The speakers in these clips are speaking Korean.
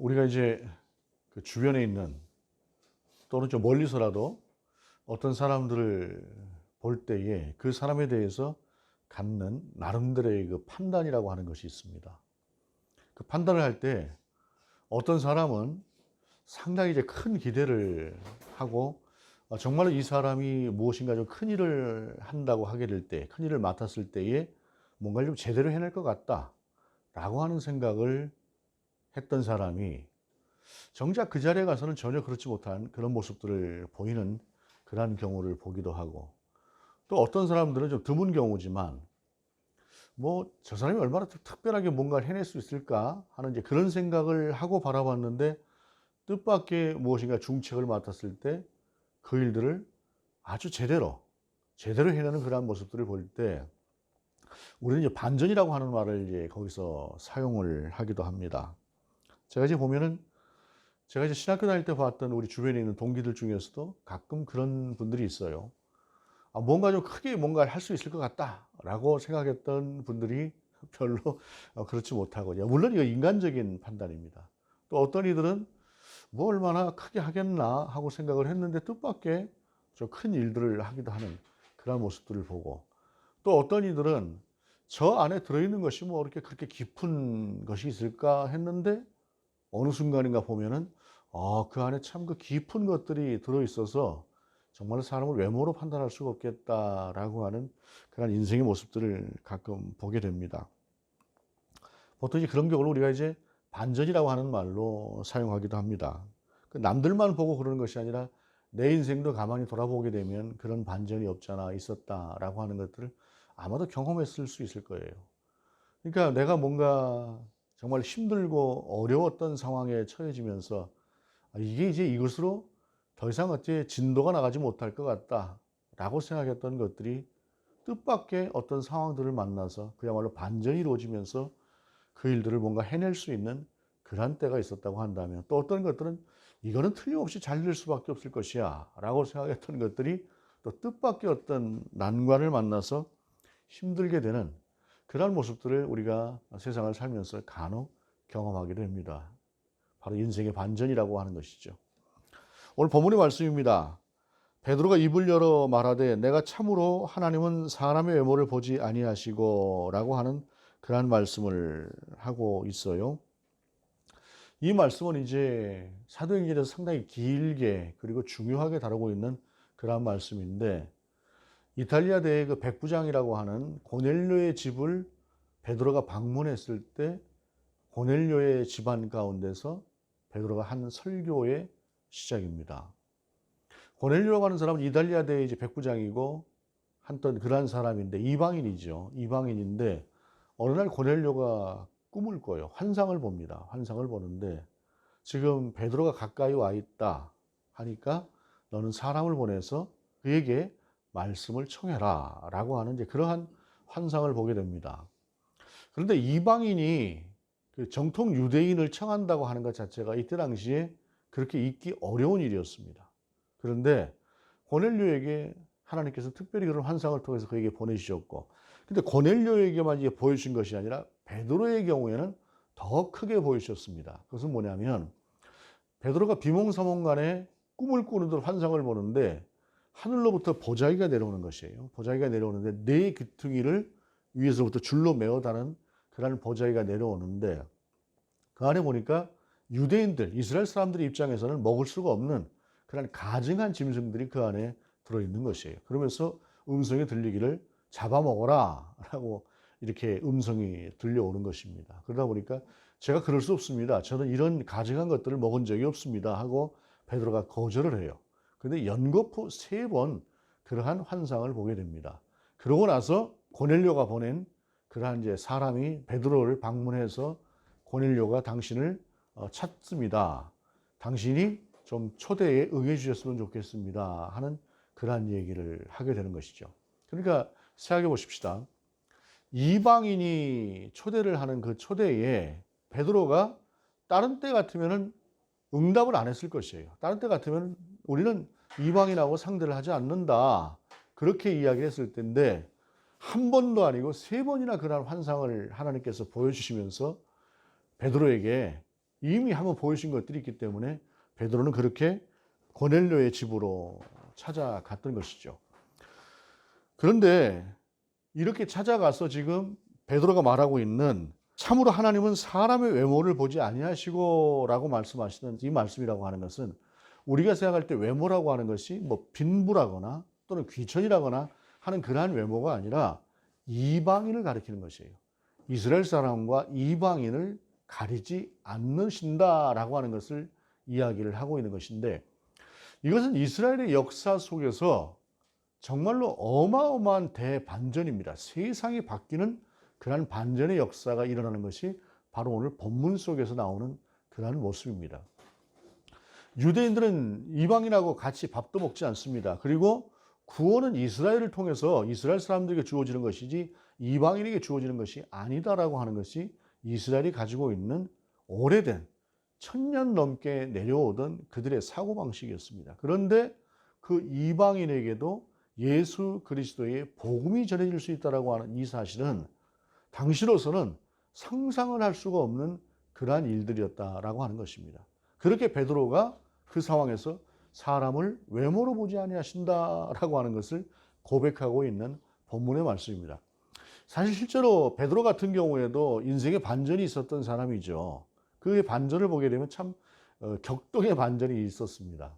우리가 이제 그 주변에 있는 또는 좀 멀리서라도 어떤 사람들을 볼 때에 그 사람에 대해서 갖는 나름대로의 그 판단이라고 하는 것이 있습니다. 그 판단을 할 때 어떤 사람은 상당히 이제 큰 기대를 하고 정말로 이 사람이 무엇인가 좀 큰 일을 한다고 하게 될 때, 큰 일을 맡았을 때에 뭔가를 좀 제대로 해낼 것 같다라고 하는 생각을 했던 사람이 정작 그 자리에 가서는 전혀 그렇지 못한 그런 모습들을 보이는 그러한 경우를 보기도 하고, 또 어떤 사람들은 좀 드문 경우지만 뭐 저 사람이 얼마나 특별하게 뭔가를 해낼 수 있을까 하는 이제 그런 생각을 하고 바라봤는데, 뜻밖의 무엇인가 중책을 맡았을 때 그 일들을 아주 제대로 해내는 그러한 모습들을 볼 때 우리는 이제 반전이라고 하는 말을 이제 거기서 사용을 하기도 합니다. 제가 이제 보면은 제가 이제 신학교 다닐 때 봤던 우리 주변에 있는 동기들 중에서도 가끔 그런 분들이 있어요. 뭔가 좀 크게 뭔가를 할 수 있을 것 같다라고 생각했던 분들이 별로 그렇지 못하고, 물론 이거 인간적인 판단입니다. 또 어떤 이들은 뭐 얼마나 크게 하겠나 하고 생각을 했는데 뜻밖의 좀 큰 일들을 하기도 하는 그런 모습들을 보고, 또 어떤 이들은 저 안에 들어있는 것이 뭐 이렇게 그렇게 깊은 것이 있을까 했는데 어느 순간인가 보면은 그 안에 참 그 깊은 것들이 들어있어서 정말 사람을 외모로 판단할 수가 없겠다라고 하는 그런 인생의 모습들을 가끔 보게 됩니다. 보통 이제 그런 경우를 우리가 이제 반전이라고 하는 말로 사용하기도 합니다. 그 남들만 보고 그러는 것이 아니라 내 인생도 가만히 돌아보게 되면 그런 반전이 없잖아 있었다라고 하는 것들을 아마도 경험했을 수 있을 거예요. 그러니까 내가 뭔가 정말 힘들고 어려웠던 상황에 처해지면서 이게 이제 이것으로 더 이상 어째 진도가 나가지 못할 것 같다라고 생각했던 것들이 뜻밖의 어떤 상황들을 만나서 그야말로 반전이 이루어지면서 그 일들을 뭔가 해낼 수 있는 그런 때가 있었다고 한다면, 또 어떤 것들은 이거는 틀림없이 잘 될 수밖에 없을 것이야 라고 생각했던 것들이 또 뜻밖의 어떤 난관을 만나서 힘들게 되는 그런 모습들을 우리가 세상을 살면서 간혹 경험하게 됩니다. 바로 인생의 반전이라고 하는 것이죠. 오늘 본문의 말씀입니다. 베드로가 입을 열어 말하되 내가 참으로 하나님은 사람의 외모를 보지 아니하시고 라고 하는 그러한 말씀을 하고 있어요. 이 말씀은 이제 사도행전에서 상당히 길게 그리고 중요하게 다루고 있는 그러한 말씀인데, 이탈리아 대의 그 백부장이라고 하는 고넬료의 집을 베드로가 방문했을 때 고넬료의 집안 가운데서 베드로가 한 설교의 시작입니다. 고넬료라고 하는 사람은 이탈리아 대의 이제 백부장이고 한떤 그러한 사람인데 이방인이죠. 이방인인데 어느 날 고넬료가 꿈을 꿔요. 환상을 봅니다. 환상을 보는데 지금 베드로가 가까이 와 있다 하니까 너는 사람을 보내서 그에게 말씀을 청해라 라고 하는 이제 그러한 환상을 보게 됩니다. 그런데 이방인이 그 정통 유대인을 청한다고 하는 것 자체가 이때 당시에 그렇게 있기 어려운 일이었습니다. 그런데 고넬료에게 하나님께서 특별히 그런 환상을 통해서 그에게 보내주셨고, 근데 고넬료에게만 이제 보여주신 것이 아니라 베드로의 경우에는 더 크게 보여주셨습니다. 그것은 뭐냐면 베드로가 비몽사몽간에 꿈을 꾸는 듯 환상을 보는데 하늘로부터 보자기가 내려오는 것이에요. 보자기가 내려오는데 네 귀퉁이를 위에서부터 줄로 메어다는 그런 보자기가 내려오는데 그 안에 보니까 유대인들, 이스라엘 사람들의 입장에서는 먹을 수가 없는 그런 가증한 짐승들이 그 안에 들어있는 것이에요. 그러면서 음성이 들리기를 잡아먹어라 라고 이렇게 음성이 들려오는 것입니다. 그러다 보니까 제가 그럴 수 없습니다. 저는 이런 가증한 것들을 먹은 적이 없습니다 하고 베드로가 거절을 해요. 그런데 연거푸 3번 그러한 환상을 보게 됩니다. 그러고 나서 고넬료가 보낸 그러한 이제 사람이 베드로를 방문해서 고넬료가 당신을 찾습니다. 당신이 좀 초대에 응해 주셨으면 좋겠습니다 하는 그러한 얘기를 하게 되는 것이죠. 그러니까 생각해 보십시다. 이방인이 초대를 하는 그 초대에 베드로가 다른 때 같으면은 응답을 안 했을 것이에요. 다른 때 같으면 우리는 이방인하고 상대를 하지 않는다, 그렇게 이야기를 했을 텐데 한 번도 아니고 3번이나 그런 환상을 하나님께서 보여주시면서 베드로에게 이미 한번 보여준 것들이 있기 때문에 베드로는 그렇게 고넬료의 집으로 찾아갔던 것이죠. 그런데 이렇게 찾아가서 지금 베드로가 말하고 있는 참으로 하나님은 사람의 외모를 보지 아니하시고라고 말씀하시는 이 말씀이라고 하는 것은 우리가 생각할 때 외모라고 하는 것이 뭐 빈부라거나 또는 귀천이라거나 하는 그러한 외모가 아니라 이방인을 가리키는 것이에요. 이스라엘 사람과 이방인을 가리지 않으신다라고 하는 것을 이야기를 하고 있는 것인데, 이것은 이스라엘의 역사 속에서 정말로 어마어마한 대반전입니다. 세상이 바뀌는 그러한 반전의 역사가 일어나는 것이 바로 오늘 본문 속에서 나오는 그러한 모습입니다. 유대인들은 이방인하고 같이 밥도 먹지 않습니다. 그리고 구원은 이스라엘을 통해서 이스라엘 사람들에게 주어지는 것이지 이방인에게 주어지는 것이 아니다라고 하는 것이 이스라엘이 가지고 있는 오래된 1000년 넘게 내려오던 그들의 사고방식이었습니다. 그런데 그 이방인에게도 예수 그리스도의 복음이 전해질 수 있다라고 하는 이 사실은 당시로서는 상상을 할 수가 없는 그러한 일들이었다라고 하는 것입니다. 그렇게 베드로가 그 상황에서 사람을 외모로 보지 아니하신다라고 하는 것을 고백하고 있는 본문의 말씀입니다. 사실 실제로 베드로 같은 경우에도 인생의 반전이 있었던 사람이죠. 그 반전을 보게 되면 참 격동의 반전이 있었습니다.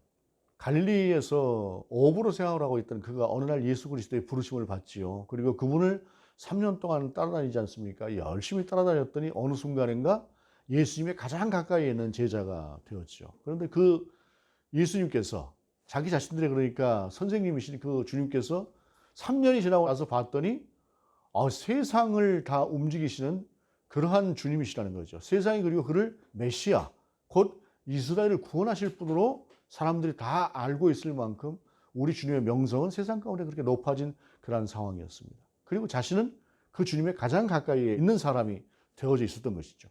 갈릴리에서 어부로 생활을 하고 있던 그가 어느 날 예수 그리스도의 부르심을 받지요. 그리고 그분을 3년 동안 따라다니지 않습니까? 열심히 따라다녔더니 어느 순간인가 예수님의 가장 가까이 있는 제자가 되었죠. 그런데 그 예수님께서 자기 자신들의 그러니까 선생님이신 그 주님께서 3년이 지나고 나서 봤더니 세상을 다 움직이시는 그러한 주님이시라는 거죠. 세상이 그리고 그를 메시아, 곧 이스라엘을 구원하실 분으로 사람들이 다 알고 있을 만큼 우리 주님의 명성은 세상 가운데 그렇게 높아진 그러한 상황이었습니다. 그리고 자신은 그 주님의 가장 가까이에 있는 사람이 되어져 있었던 것이죠.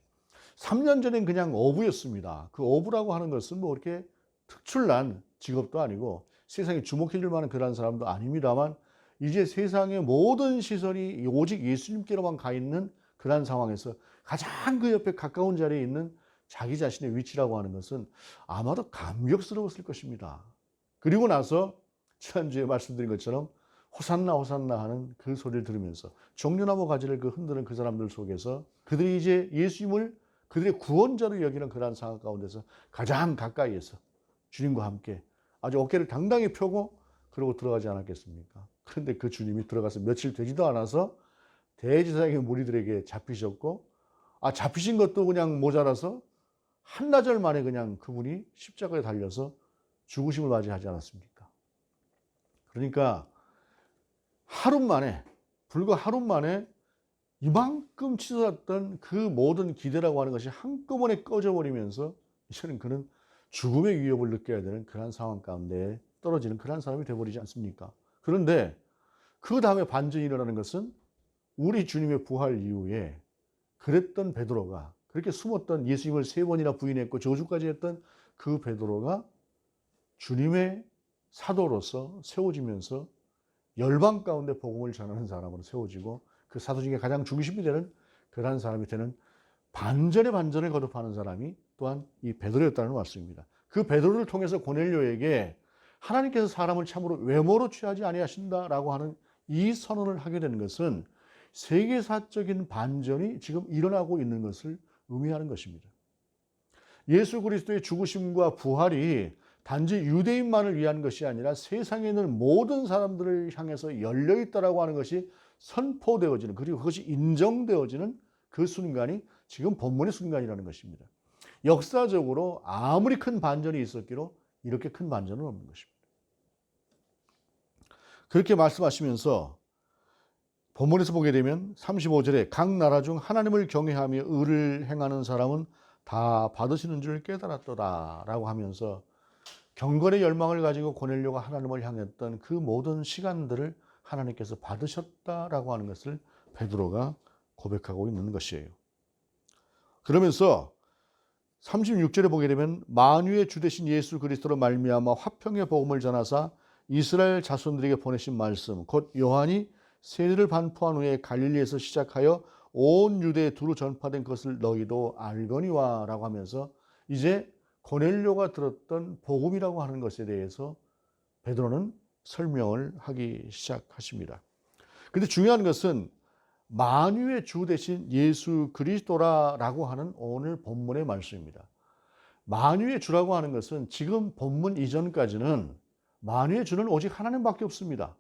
3년 전엔 그냥 어부였습니다. 그 어부라고 하는 것은 뭐 이렇게 특출난 직업도 아니고 세상에 주목해 줄 만한 그러한 사람도 아닙니다만, 이제 세상의 모든 시선이 오직 예수님께로만 가 있는 그러한 상황에서 가장 그 옆에 가까운 자리에 있는 자기 자신의 위치라고 하는 것은 아마도 감격스러웠을 것입니다. 그리고 나서 지난주에 말씀드린 것처럼 호산나 호산나 하는 그 소리를 들으면서 종려나무 가지를 그 흔드는 그 사람들 속에서 그들이 이제 예수님을 그들의 구원자로 여기는 그러한 상황 가운데서 가장 가까이에서 주님과 함께 아주 어깨를 당당히 펴고 그러고 들어가지 않았겠습니까? 그런데 그 주님이 들어가서 며칠 되지도 않아서 대제사장의 무리들에게 잡히셨고, 잡히신 것도 그냥 모자라서 한나절 만에 그냥 그분이 십자가에 달려서 죽으심을 맞이하지 않았습니까? 그러니까 하루 만에, 불과 하루 만에 이만큼 치솟았던 그 모든 기대라고 하는 것이 한꺼번에 꺼져버리면서 이제는 그는 죽음의 위협을 느껴야 되는 그러한 상황 가운데 떨어지는 그러한 사람이 되어버리지 않습니까? 그런데 그 다음에 반전이 일어나는 것은 우리 주님의 부활 이후에 그랬던 베드로가, 그렇게 숨었던, 예수님을 3번이나 부인했고 저주까지 했던 그 베드로가 주님의 사도로서 세워지면서 열방 가운데 복음을 전하는 사람으로 세워지고 그 사도 중에 가장 중심이 되는 그러한 사람이 되는 반전의 반전을 거듭하는 사람이 또한 이 베드로였다는 말씀입니다. 그 베드로를 통해서 고넬료에게 하나님께서 사람을 참으로 외모로 취하지 아니하신다라고 하는 이 선언을 하게 되는 것은 세계사적인 반전이 지금 일어나고 있는 것을 의미하는 것입니다. 예수 그리스도의 죽으심과 부활이 단지 유대인만을 위한 것이 아니라 세상에 있는 모든 사람들을 향해서 열려있다라고 하는 것이 선포되어지는, 그리고 그것이 인정되어지는 그 순간이 지금 본문의 순간이라는 것입니다. 역사적으로 아무리 큰 반전이 있었기로 이렇게 큰 반전은 없는 것입니다. 그렇게 말씀하시면서 본문에서 보게 되면 35절에 각 나라 중 하나님을 경외하며 의를 행하는 사람은 다 받으시는 줄 깨달았도다 라고 하면서 경건의 열망을 가지고 고넬료가 하나님을 향했던 그 모든 시간들을 하나님께서 받으셨다라고 하는 것을 베드로가 고백하고 있는 것이에요. 그러면서 36절에 보게 되면 만유의 주 되신 예수 그리스도로 말미암아 화평의 복음을 전하사 이스라엘 자손들에게 보내신 말씀, 곧 요한이 세례를 반포한 후에 갈릴리에서 시작하여 온 유대에 두루 전파된 것을 너희도 알거니와 라고 하면서 이제 고넬료가 들었던 복음이라고 하는 것에 대해서 베드로는 설명을 하기 시작하십니다. 근데 중요한 것은 만유의 주 대신 예수 그리스도라고 하는 오늘 본문의 말씀입니다. 만유의 주라고 하는 것은 지금 본문 이전까지는 만유의 주는 오직 하나님밖에 없습니다.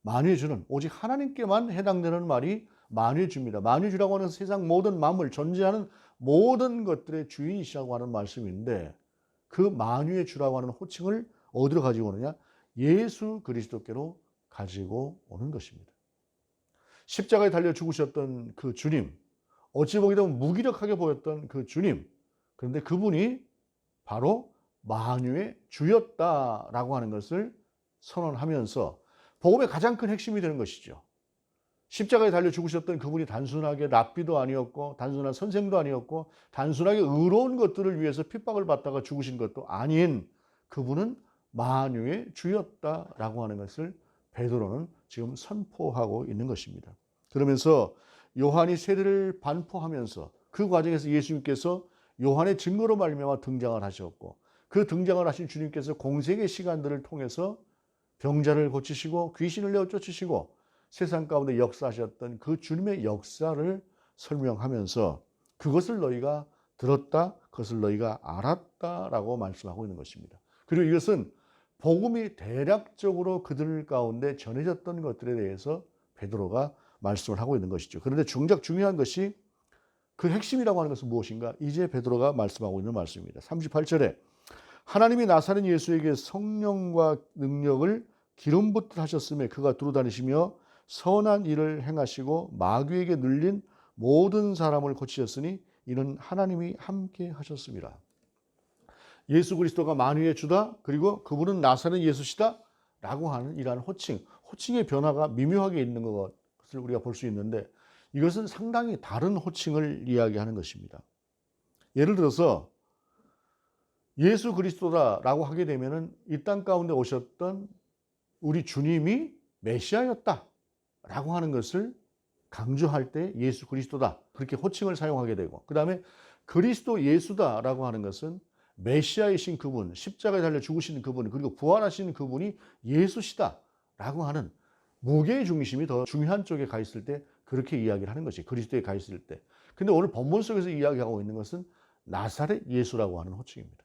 만유의 주는 오직 하나님께만 해당되는 말이 만유의 주입니다. 만유의 주라고 하는 세상 모든 만물, 존재하는 모든 것들의 주인이시라고 하는 말씀인데 그 만유의 주라고 하는 호칭을 어디로 가지고 오느냐? 예수 그리스도께로 가지고 오는 것입니다. 십자가에 달려 죽으셨던 그 주님, 어찌 보게 되면 무기력하게 보였던 그 주님, 그런데 그분이 바로 만유의 주였다라고 하는 것을 선언하면서 복음의 가장 큰 핵심이 되는 것이죠. 십자가에 달려 죽으셨던 그분이 단순하게 랍비도 아니었고 단순한 선생도 아니었고 단순하게 의로운 것들을 위해서 핍박을 받다가 죽으신 것도 아닌 그분은 만유의 주였다라고 하는 것을 베드로는 지금 선포하고 있는 것입니다. 그러면서 요한이 세례를 반포하면서 그 과정에서 예수님께서 요한의 증거로 말미암아 등장을 하셨고 그 등장을 하신 주님께서 공생의 시간들을 통해서 병자를 고치시고 귀신을 내어 쫓으시고 세상 가운데 역사하셨던 그 주님의 역사를 설명하면서 그것을 너희가 들었다, 그것을 너희가 알았다라고 말씀하고 있는 것입니다. 그리고 이것은 복음이 대략적으로 그들 가운데 전해졌던 것들에 대해서 베드로가 말씀을 하고 있는 것이죠. 그런데 정작 중요한 것이 그 핵심이라고 하는 것은 무엇인가? 이제 베드로가 말씀하고 있는 말씀입니다. 38절에 하나님이 나사렛 예수에게 성령과 능력을 기름 붓듯 하셨음에 그가 두루다니시며 선한 일을 행하시고 마귀에게 눌린 모든 사람을 고치셨으니 이는 하나님이 함께 하셨습니다. 예수 그리스도가 만유의 주다, 그리고 그분은 나사렛 예수시다 라고 하는 이러한 호칭의 변화가 미묘하게 있는 것을 우리가 볼 수 있는데 이것은 상당히 다른 호칭을 이야기하는 것입니다. 예를 들어서 예수 그리스도다라고 하게 되면은 이 땅 가운데 오셨던 우리 주님이 메시아였다라고 하는 것을 강조할 때 예수 그리스도다 그렇게 호칭을 사용하게 되고 그 다음에 그리스도 예수다라고 하는 것은 메시아이신 그분, 십자가에 달려 죽으시는 그분, 그리고 부활하시는 그분이 예수시다라고 하는 무게의 중심이 더 중요한 쪽에 가 있을 때 그렇게 이야기를 하는 것이 그리스도에 가 있을 때. 근데 오늘 본문 속에서 이야기하고 있는 것은 나사렛 예수라고 하는 호칭입니다.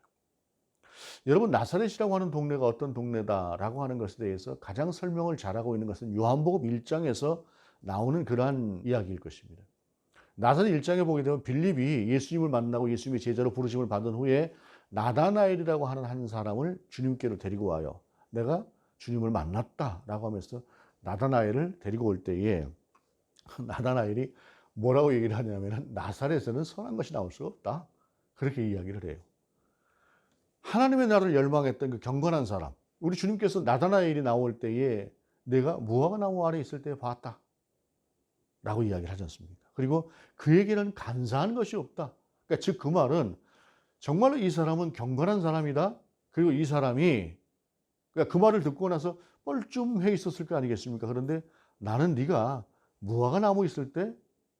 여러분 나사렛이라고 하는 동네가 어떤 동네다라고 하는 것에 대해서 가장 설명을 잘하고 있는 것은 요한복음 1장에서 나오는 그러한 이야기일 것입니다. 나사렛 1장에 보게 되면 빌립이 예수님을 만나고 예수님의 제자로 부르심을 받은 후에 나다나엘이라고 하는 한 사람을 주님께로 데리고 와요. 내가 주님을 만났다라고 하면서 나다나엘을 데리고 올 때에 나다나엘이 뭐라고 얘기를 하냐면 나사렛에는 선한 것이 나올 수가 없다. 그렇게 이야기를 해요. 하나님의 나라를 열망했던 그 경건한 사람, 우리 주님께서 나다나엘이 나올 때에 내가 무화과 나무 아래 있을 때 봤다 라고 이야기를 하지 않습니까? 그리고 그에게는 간사한 것이 없다. 그러니까 즉 그 말은 정말로 이 사람은 경건한 사람이다. 그리고 이 사람이 그러니까 그 말을 듣고 나서 뻘쭘해 있었을 거 아니겠습니까? 그런데 나는 네가 무화과 나무 있을 때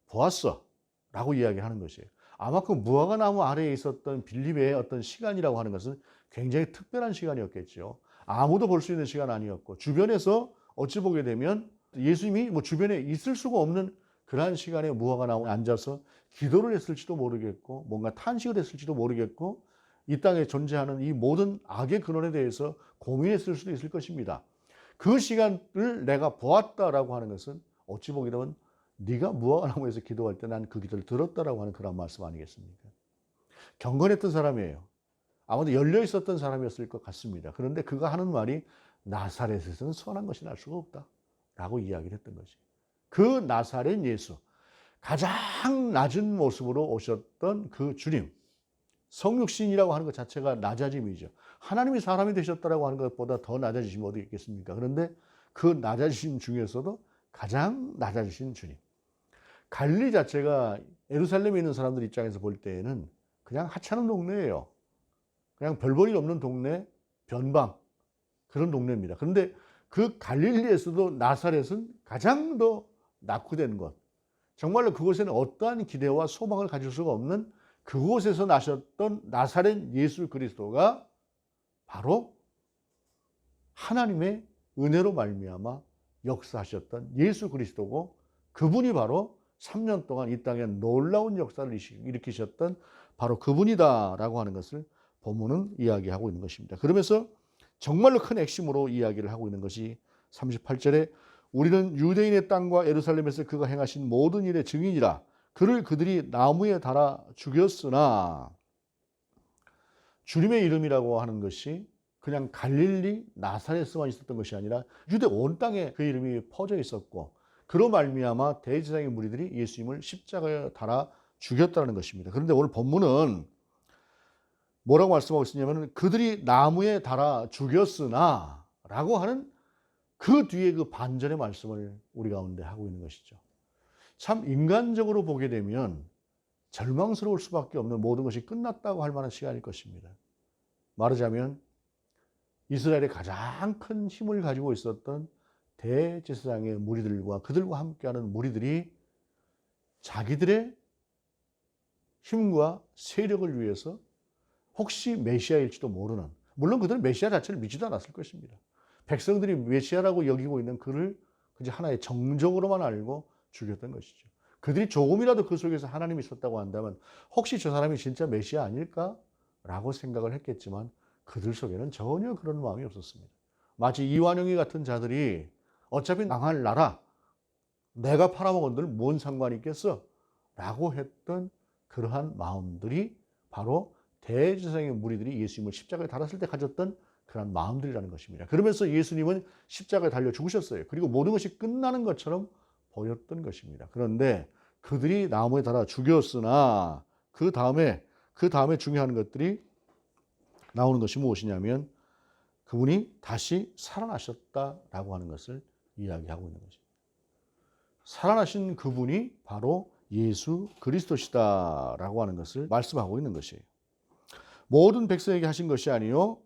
보았어 라고 이야기하는 것이에요. 아마 그 무화과 나무 아래에 있었던 빌립의 어떤 시간이라고 하는 것은 굉장히 특별한 시간이었겠죠. 아무도 볼 수 있는 시간 아니었고 주변에서 어찌 보게 되면 예수님이 뭐 주변에 있을 수가 없는 그러한 시간에 무화과 나무에 앉아서 기도를 했을지도 모르겠고 뭔가 탄식을 했을지도 모르겠고 이 땅에 존재하는 이 모든 악의 근원에 대해서 고민했을 수도 있을 것입니다. 그 시간을 내가 보았다라고 하는 것은 어찌 보게 되면 네가 무화과 나무에서 기도할 때 난 그 기도를 들었다라고 하는 그런 말씀 아니겠습니까? 경건했던 사람이에요. 아마도 열려 있었던 사람이었을 것 같습니다. 그런데 그가 하는 말이 나사렛에서는 선한 것이 날 수가 없다 라고 이야기를 했던 것이. 그 나사렛 예수, 가장 낮은 모습으로 오셨던 그 주님, 성육신이라고 하는 것 자체가 낮아짐이죠. 하나님이 사람이 되셨다라고 하는 것보다 더 낮아지시면 어디 있겠습니까? 그런데 그 낮아지심 중에서도 가장 낮아지신 주님. 갈릴리 자체가 예루살렘에 있는 사람들 입장에서 볼 때에는 그냥 하찮은 동네예요. 그냥 별 볼 일 없는 동네, 변방 그런 동네입니다. 그런데 그 갈릴리에서도 나사렛은 가장 더 낙후된 것. 정말로 그곳에는 어떠한 기대와 소망을 가질 수가 없는 그곳에서 나셨던 나사렛 예수 그리스도가 바로 하나님의 은혜로 말미암아 역사하셨던 예수 그리스도고, 그분이 바로 3년 동안 이 땅에 놀라운 역사를 일으키셨던 바로 그분이다라고 하는 것을 본문은 이야기하고 있는 것입니다. 그러면서 정말로 큰 핵심으로 이야기를 하고 있는 것이 38절에 우리는 유대인의 땅과 예루살렘에서 그가 행하신 모든 일의 증인이라. 그를 그들이 나무에 달아 죽였으나, 주님의 이름이라고 하는 것이 그냥 갈릴리 나사렛에만 있었던 것이 아니라 유대 온 땅에 그 이름이 퍼져 있었고, 그로 말미암아 대제사장의 무리들이 예수님을 십자가에 달아 죽였다는 것입니다. 그런데 오늘 본문은 뭐라고 말씀하고 있느냐면 그들이 나무에 달아 죽였으나 라고 하는 그 뒤에 그 반전의 말씀을 우리 가운데 하고 있는 것이죠. 참 인간적으로 보게 되면 절망스러울 수밖에 없는, 모든 것이 끝났다고 할 만한 시간일 것입니다. 말하자면 이스라엘의 가장 큰 힘을 가지고 있었던 대제사장의 무리들과 그들과 함께하는 무리들이 자기들의 힘과 세력을 위해서 혹시 메시아일지도 모르는, 물론 그들은 메시아 자체를 믿지도 않았을 것입니다. 백성들이 메시아라고 여기고 있는 그를 그저 하나의 정적으로만 알고 죽였던 것이죠. 그들이 조금이라도 그 속에서 하나님이 있었다고 한다면 혹시 저 사람이 진짜 메시아 아닐까라고 생각을 했겠지만 그들 속에는 전혀 그런 마음이 없었습니다. 마치 이완용이 같은 자들이 어차피 망할 나라, 내가 팔아먹은들 뭔 상관이 있겠어? 라고 했던 그러한 마음들이 바로 대제사장의 무리들이 예수님을 십자가에 달았을 때 가졌던 그런 마음들이라는 것입니다. 그러면서 예수님은 십자가에 달려 죽으셨어요. 그리고 모든 것이 끝나는 것처럼 보였던 것입니다. 그런데 그들이 나무에 달아 죽였으나 그 다음에 중요한 것들이 나오는 것이 무엇이냐면 그분이 다시 살아나셨다라고 하는 것을 이야기하고 있는 것입니다. 살아나신 그분이 바로 예수 그리스도시다라고 하는 것을 말씀하고 있는 것이에요. 모든 백성에게 하신 것이 아니요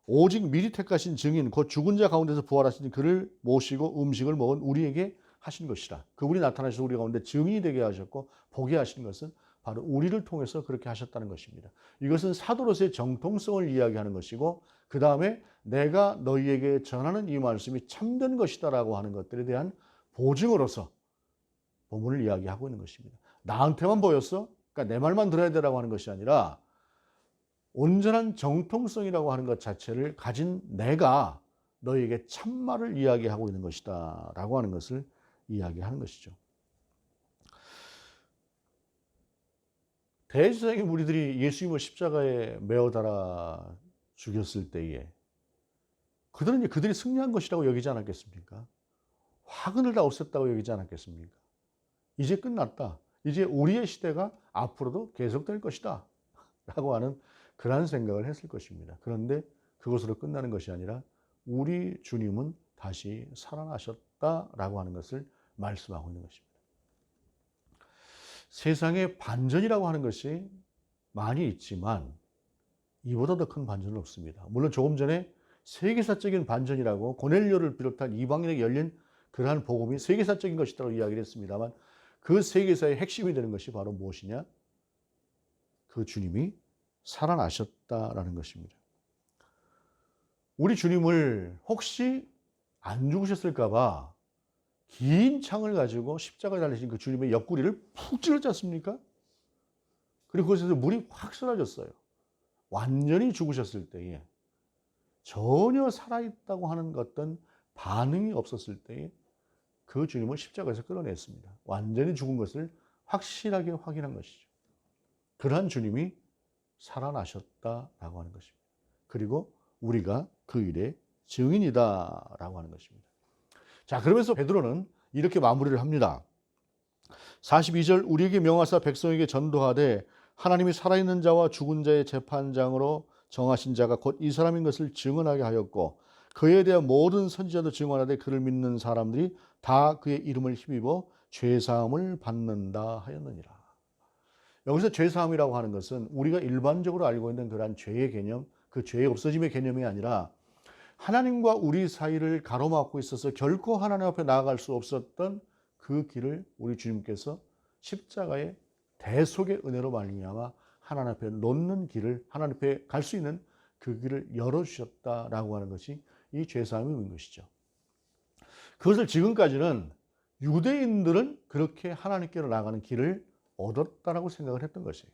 오직 미리 택하신 증인 곧 죽은 자 가운데서 부활하신 그를 모시고 음식을 먹은 우리에게 하신 것이라. 그분이 나타나셔서 우리 가운데 증인이 되게 하셨고 보게 하신 것은 바로 우리를 통해서 그렇게 하셨다는 것입니다. 이것은 사도로서의 정통성을 이야기하는 것이고, 그 다음에 내가 너희에게 전하는 이 말씀이 참된 것이다라고 하는 것들에 대한 보증으로서 본문을 이야기하고 있는 것입니다. 나한테만 보였어? 그러니까 내 말만 들어야 되라고 하는 것이 아니라 온전한 정통성이라고 하는 것 자체를 가진 내가 너희에게 참말을 이야기하고 있는 것이다 라고 하는 것을 이야기하는 것이죠. 대제사장의 무리들이 예수님을 십자가에 매어 달아 죽였을 때에 그들은 그들이 승리한 것이라고 여기지 않았겠습니까? 화근을 다 없앴다고 여기지 않았겠습니까? 이제 끝났다. 이제 우리의 시대가 앞으로도 계속될 것이다 라고 하는 그런 생각을 했을 것입니다. 그런데 그것으로 끝나는 것이 아니라 우리 주님은 다시 살아나셨다라고 하는 것을 말씀하고 있는 것입니다. 세상에 반전이라고 하는 것이 많이 있지만 이보다 더 큰 반전은 없습니다. 물론 조금 전에 세계사적인 반전이라고 고넬료를 비롯한 이방인에게 열린 그러한 복음이 세계사적인 것이라고 이야기를 했습니다만 그 세계사의 핵심이 되는 것이 바로 무엇이냐? 그 주님이 살아나셨다라는 것입니다. 우리 주님을 혹시 안 죽으셨을까 봐 긴 창을 가지고 십자가에 달리신 그 주님의 옆구리를 푹 찔렀지 않습니까? 그리고 그것에서 물이 확 쏟아졌어요. 완전히 죽으셨을 때에 전혀 살아있다고 하는 어떤 반응이 없었을 때에 그 주님을 십자가에서 끌어냈습니다. 완전히 죽은 것을 확실하게 확인한 것이죠. 그러한 주님이 살아나셨다라고 하는 것입니다. 그리고 우리가 그 일의 증인이다라고 하는 것입니다. 자, 그러면서 베드로는 이렇게 마무리를 합니다. 42절 우리에게 명하사 백성에게 전도하되 하나님이 살아있는 자와 죽은 자의 재판장으로 정하신 자가 곧 이 사람인 것을 증언하게 하였고 그에 대한 모든 선지자도 증언하되 그를 믿는 사람들이 다 그의 이름을 힘입어 죄사함을 받는다 하였느니라. 여기서 죄사함이라고 하는 것은 우리가 일반적으로 알고 있는 그러한 죄의 개념, 그 죄의 없어짐의 개념이 아니라 하나님과 우리 사이를 가로막고 있어서 결코 하나님 앞에 나아갈 수 없었던 그 길을 우리 주님께서 십자가의 대속의 은혜로 말미암아 하나님 앞에 놓는 길을, 하나님 앞에 갈 수 있는 그 길을 열어주셨다라고 하는 것이 이 죄사함의 의미인 것이죠. 그것을 지금까지는 유대인들은 그렇게 하나님께로 나가는 길을 얻었다라고 생각을 했던 것이에요.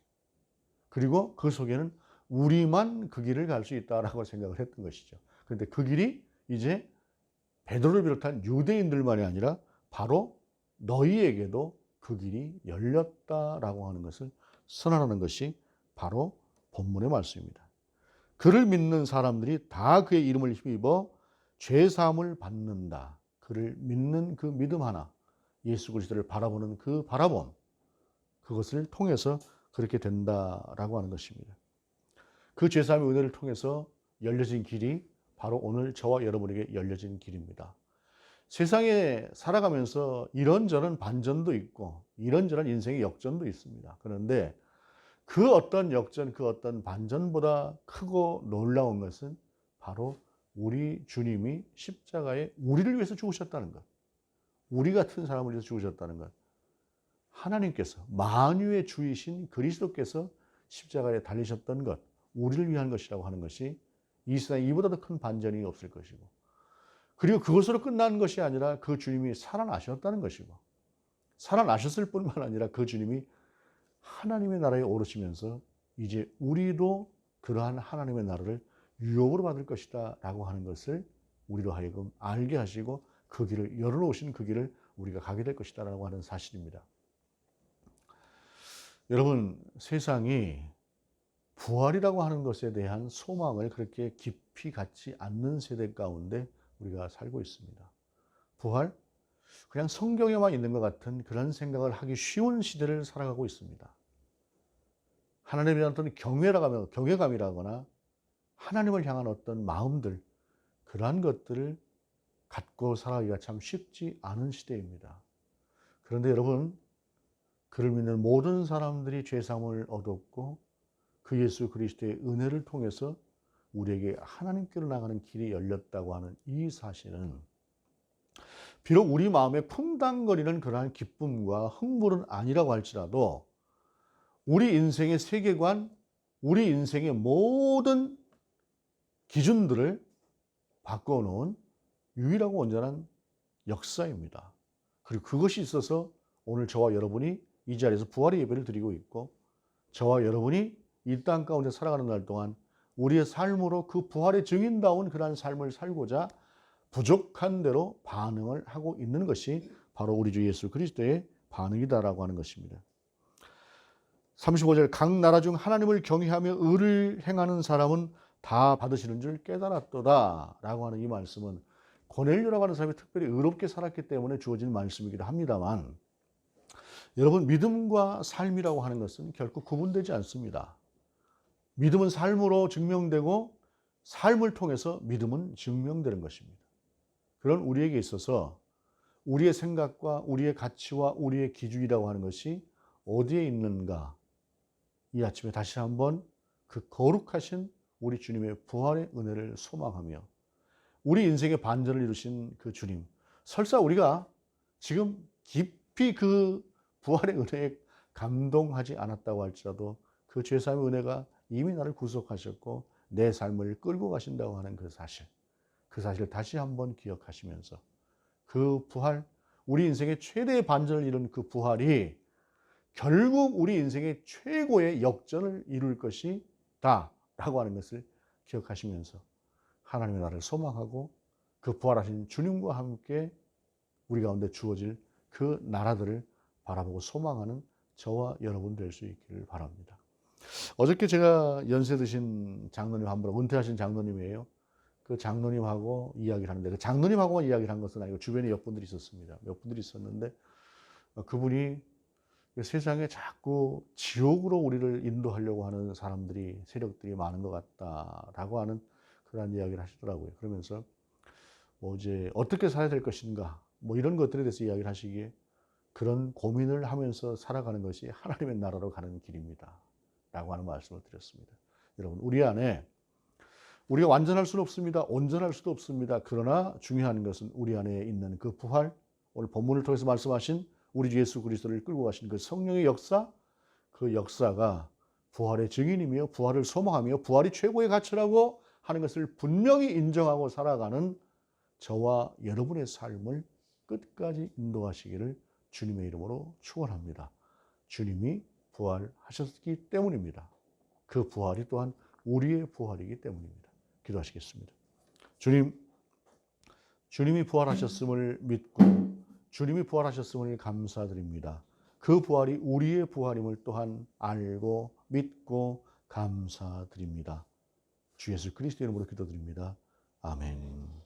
그리고 그 속에는 우리만 그 길을 갈 수 있다라고 생각을 했던 것이죠. 그런데 그 길이 이제 베드로를 비롯한 유대인들만이 아니라 바로 너희에게도 그 길이 열렸다라고 하는 것을 선언하는 것이 바로 본문의 말씀입니다. 그를 믿는 사람들이 다 그의 이름을 힘입어 죄 사함을 받는다. 그를 믿는 그 믿음 하나, 예수 그리스도를 바라보는 그 바라봄, 그것을 통해서 그렇게 된다라고 하는 것입니다. 그 죄 사함의 은혜를 통해서 열려진 길이 바로 오늘 저와 여러분에게 열려진 길입니다. 세상에 살아가면서 이런저런 반전도 있고 이런저런 인생의 역전도 있습니다. 그런데 그 어떤 역전, 그 어떤 반전보다 크고 놀라운 것은 바로 우리 주님이 십자가에 우리를 위해서 죽으셨다는 것. 우리 같은 사람을 위해서 죽으셨다는 것. 하나님께서, 만유의 주이신 그리스도께서 십자가에 달리셨던 것, 우리를 위한 것이라고 하는 것이 이 세상에 이보다 더 큰 반전이 없을 것이고, 그리고 그것으로 끝난 것이 아니라 그 주님이 살아나셨다는 것이고, 살아나셨을 뿐만 아니라 그 주님이 하나님의 나라에 오르시면서 이제 우리도 그러한 하나님의 나라를 유업으로 받을 것이다 라고 하는 것을 우리로 하여금 알게 하시고 그 길을 열어놓으신 그 길을 우리가 가게 될 것이다 라고 하는 사실입니다. 여러분, 세상이 부활이라고 하는 것에 대한 소망을 그렇게 깊이 갖지 않는 세대 가운데 우리가 살고 있습니다. 부활? 그냥 성경에만 있는 것 같은 그런 생각을 하기 쉬운 시대를 살아가고 있습니다. 하나님에 대한 어떤 경외감이라거나 하나님을 향한 어떤 마음들, 그러한 것들을 갖고 살아가기가 참 쉽지 않은 시대입니다. 그런데 여러분, 그를 믿는 모든 사람들이 죄사함을 얻었고 그 예수 그리스도의 은혜를 통해서 우리에게 하나님께로 나가는 길이 열렸다고 하는 이 사실은 비록 우리 마음에 쿵당거리는 그러한 기쁨과 흥분은 아니라고 할지라도 우리 인생의 세계관, 우리 인생의 모든 기준들을 바꿔놓은 유일하고 온전한 역사입니다. 그리고 그것이 있어서 오늘 저와 여러분이 이 자리에서 부활의 예배를 드리고 있고, 저와 여러분이 이 땅 가운데 살아가는 날 동안 우리의 삶으로 그 부활의 증인다운 그러한 삶을 살고자 부족한 대로 반응을 하고 있는 것이 바로 우리 주 예수 그리스도의 반응이다라고 하는 것입니다. 35절, 각 나라 중 하나님을 경외하며 의를 행하는 사람은 다 받으시는 줄 깨달았도다 라고 하는 이 말씀은 고넬료라고 하는 사람이 특별히 의롭게 살았기 때문에 주어진 말씀이기도 합니다만, 여러분, 믿음과 삶이라고 하는 것은 결코 구분되지 않습니다. 믿음은 삶으로 증명되고 삶을 통해서 믿음은 증명되는 것입니다. 그런 우리에게 있어서 우리의 생각과 우리의 가치와 우리의 기준이라고 하는 것이 어디에 있는가, 이 아침에 다시 한번 그 거룩하신 우리 주님의 부활의 은혜를 소망하며 우리 인생의 반전을 이루신 그 주님, 설사 우리가 지금 깊이 그 부활의 은혜에 감동하지 않았다고 할지라도 그 죄사함의 은혜가 이미 나를 구속하셨고 내 삶을 끌고 가신다고 하는 그 사실을 다시 한번 기억하시면서 그 부활, 우리 인생의 최대의 반전을 이룬 그 부활이 결국 우리 인생의 최고의 역전을 이룰 것이다 라고 하는 것을 기억하시면서 하나님의 나라를 소망하고 그 부활하신 주님과 함께 우리 가운데 주어질 그 나라들을 바라보고 소망하는 저와 여러분 될 수 있기를 바랍니다. 어저께 제가 연세 드신 장로님 한 분, 은퇴하신 장로님이에요. 그 장로님하고 이야기를 하는데, 그 장로님하고만 이야기를 한 것은 아니고 주변에 몇 분들이 있었습니다. 몇 분들이 있었는데 그분이 세상에 자꾸 지옥으로 우리를 인도하려고 하는 사람들이, 세력들이 많은 것 같다라고 하는 그런 이야기를 하시더라고요. 그러면서 이제 어떻게 살아야 될 것인가, 이런 것들에 대해서 이야기를 하시기에 그런 고민을 하면서 살아가는 것이 하나님의 나라로 가는 길입니다 라고 하는 말씀을 드렸습니다. 여러분, 우리 안에 우리가 완전할 수는 없습니다. 온전할 수도 없습니다. 그러나 중요한 것은 우리 안에 있는 그 부활, 오늘 본문을 통해서 말씀하신 우리 주 예수 그리스도를 끌고 가신 그 성령의 역사, 그 역사가 부활의 증인이며 부활을 소망하며 부활이 최고의 가치라고 하는 것을 분명히 인정하고 살아가는 저와 여러분의 삶을 끝까지 인도하시기를 주님의 이름으로 축원합니다. 주님이 부활하셨기 때문입니다. 그 부활이 또한 우리의 부활이기 때문입니다. 기도하시겠습니다. 주님, 주님이 부활하셨음을 믿고 주님이 부활하셨음을 감사드립니다. 그 부활이 우리의 부활임을 또한 알고 믿고 감사드립니다. 주 예수 그리스도 이름으로 기도드립니다. 아멘.